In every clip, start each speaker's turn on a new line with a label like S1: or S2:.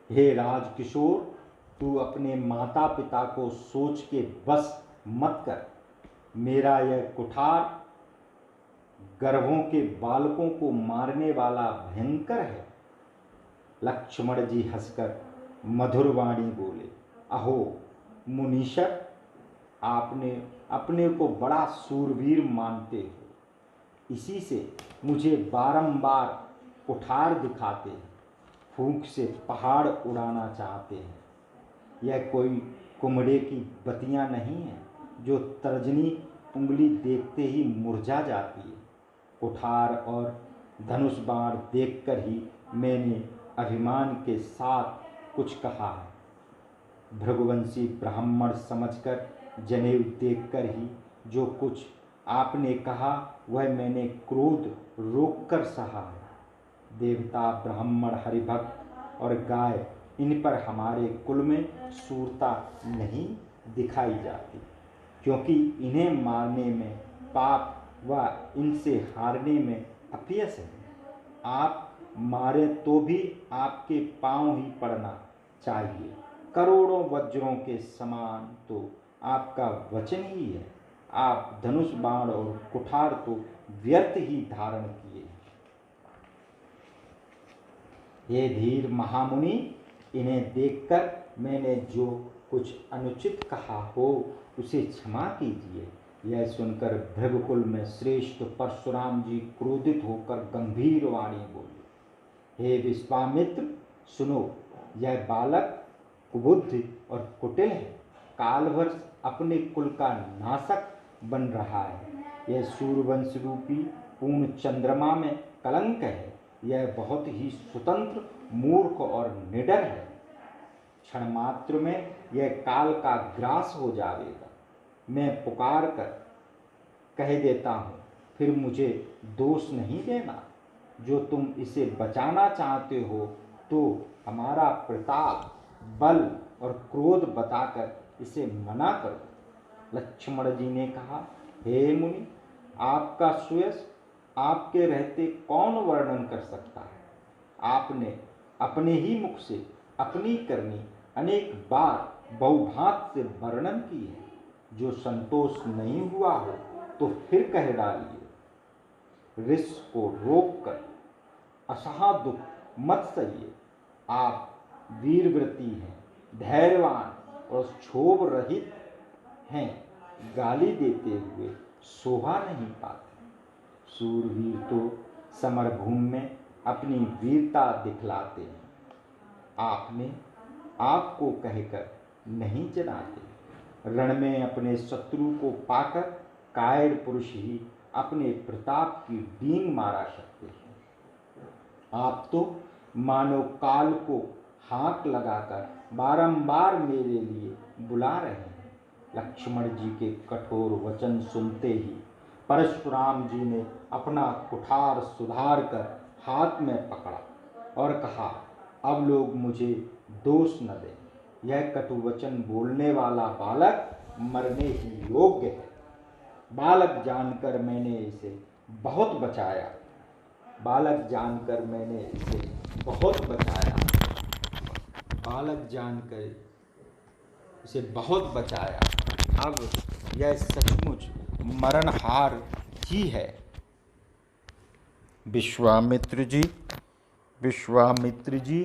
S1: हे राजकिशोर, तू अपने माता पिता को सोच के बस मत कर। मेरा यह कुठार गर्भों के बालकों को मारने वाला भयंकर है। लक्ष्मण जी हंसकर मधुर वाणी बोले, अहो मुनीश्वर, आपने अपने को बड़ा सूरवीर मानते हो, इसी से मुझे बारंबार कुठार दिखाते हैं, फूंक से पहाड़ उड़ाना चाहते हैं। यह कोई कुम्हड़े की बत्तियां नहीं है जो तर्जनी उंगली देखते ही मुरझा जाती है। कुठार और धनुष बाण देखकर ही मैंने अभिमान के साथ कुछ कहा है। भृगुवंशी ब्राह्मण समझकर, जनेऊ देखकर ही जो कुछ आपने कहा वह मैंने क्रोध रोककर सहा है। देवता, ब्राह्मण, हरिभक्त और गाय, इन पर हमारे कुल में सूरता नहीं दिखाई जाती, क्योंकि इन्हें मारने में पाप व इनसे हारने में अपयश है। आप मारे तो भी आपके पांव ही पड़ना चाहिए। करोड़ों वज्रों के समान तो आपका वचन ही है। आप धनुष बाण और कुठार तो व्यर्थ ही धारण किए। हे धीर महामुनि, इन्हें देखकर मैंने जो कुछ अनुचित कहा हो उसे क्षमा कीजिए। यह सुनकर भृगुकुल में श्रेष्ठ परशुराम जी क्रोधित होकर गंभीर वाणी बोले, हे विश्वामित्र, सुनो, यह बालक कुबुद्धि और कुटिल है, काल भर अपने कुल का नाशक बन रहा है। यह सूर्यवंश रूपी पूर्ण चंद्रमा में कलंक है। यह बहुत ही स्वतंत्र, मूर्ख और निडर है। क्षण मात्र में यह काल का ग्रास हो जाएगा। मैं पुकार कर कह देता हूँ, फिर मुझे दोष नहीं देना। जो तुम इसे बचाना चाहते हो तो हमारा प्रताप, बल और क्रोध बताकर इसे मना करो। लक्ष्मण जी ने कहा, हे मुनि, आपका सुयश आपके रहते कौन वर्णन कर सकता है। आपने अपने ही मुख से अपनी करनी अनेक बार बहुभांत से वर्णन की है। जो संतोष नहीं हुआ हो तो फिर कह डालिए। ऋष को रोक कर असहा दुख मत सहिए। आप वीरव्रती हैं, धैर्यवान और क्षोभ रहित हैं। गाली देते हुए शोभा नहीं पाते। सूरवीर तो समरभूमि में अपनी वीरता दिखलाते हैं। आपने आपको कहकर नहीं जनाते। रण में अपने शत्रु को पाकर कायर पुरुष ही अपने प्रताप की डींग मारा करते हैं। आप तो मानो काल को हाथ लगाकर बारंबार मेरे लिए बुला रहे हैं। लक्ष्मण जी के कठोर वचन सुनते ही परशुराम जी ने अपना कुठार सुधार कर हाथ में पकड़ा और कहा, अब लोग मुझे दोष न दें। यह कटुवचन बोलने वाला बालक मरने ही योग्य है। बालक जानकर मैंने इसे बहुत बचाया। बालक जानकर मैंने इसे बहुत बचाया। बालक जानकर इसे बहुत बचाया। अब यह सचमुच मरणहार ही है। विश्वामित्र जी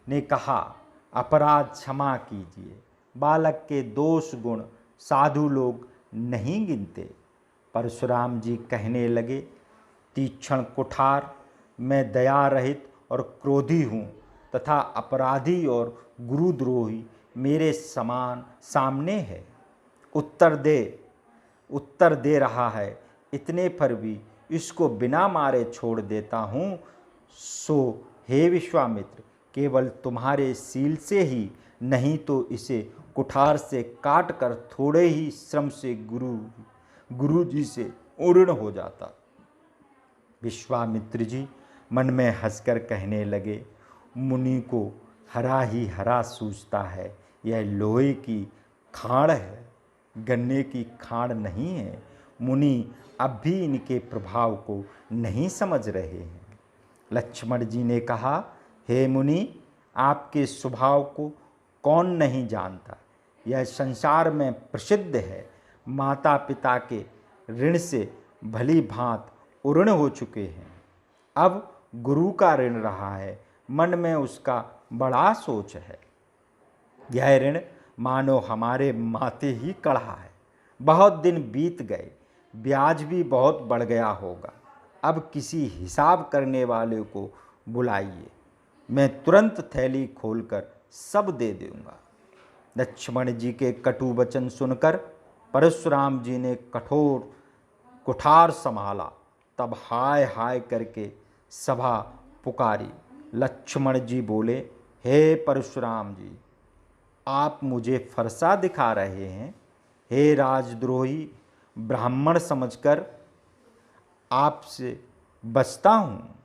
S1: ने कहा, अपराध क्षमा कीजिए। बालक के दोष गुण साधु लोग नहीं गिनते। परशुराम जी कहने लगे, तीक्ष्ण कुठार, मैं दया रहित और क्रोधी हूँ तथा अपराधी और गुरुद्रोही मेरे समान सामने है। उत्तर दे रहा है, इतने पर भी इसको बिना मारे छोड़ देता हूँ। सो हे विश्वामित्र, केवल तुम्हारे शील से ही, नहीं तो इसे कुठार से काट कर थोड़े ही श्रम से गुरु जी से उड़न हो जाता। विश्वामित्र जी मन में हंसकर कहने लगे, मुनि को हरा ही हरा सूझता है। यह लोहे की खाड़ है, गन्ने की खाड़ नहीं है। मुनि अब भी इनके प्रभाव को नहीं समझ रहे हैं। लक्ष्मण जी ने कहा, हे मुनि, आपके स्वभाव को कौन नहीं जानता। यह संसार में प्रसिद्ध है। माता पिता के ऋण से भली भांत उऋण हो चुके हैं, अब गुरु का ऋण रहा है। मन में उसका बड़ा सोच है। यह ऋण मानो हमारे माथे ही कढ़ा है। बहुत दिन बीत गए, ब्याज भी बहुत बढ़ गया होगा। अब किसी हिसाब करने वाले को बुलाइए, मैं तुरंत थैली खोलकर सब दे दूंगा। लक्ष्मण जी के कटु वचन सुनकर परशुराम जी ने कठोर कुठार संभाला। तब हाय हाय करके सभा पुकारी। लक्ष्मण जी बोले, हे परशुराम जी, आप मुझे फरसा दिखा रहे हैं। हे राजद्रोही, ब्राह्मण समझकर आपसे बचता हूँ।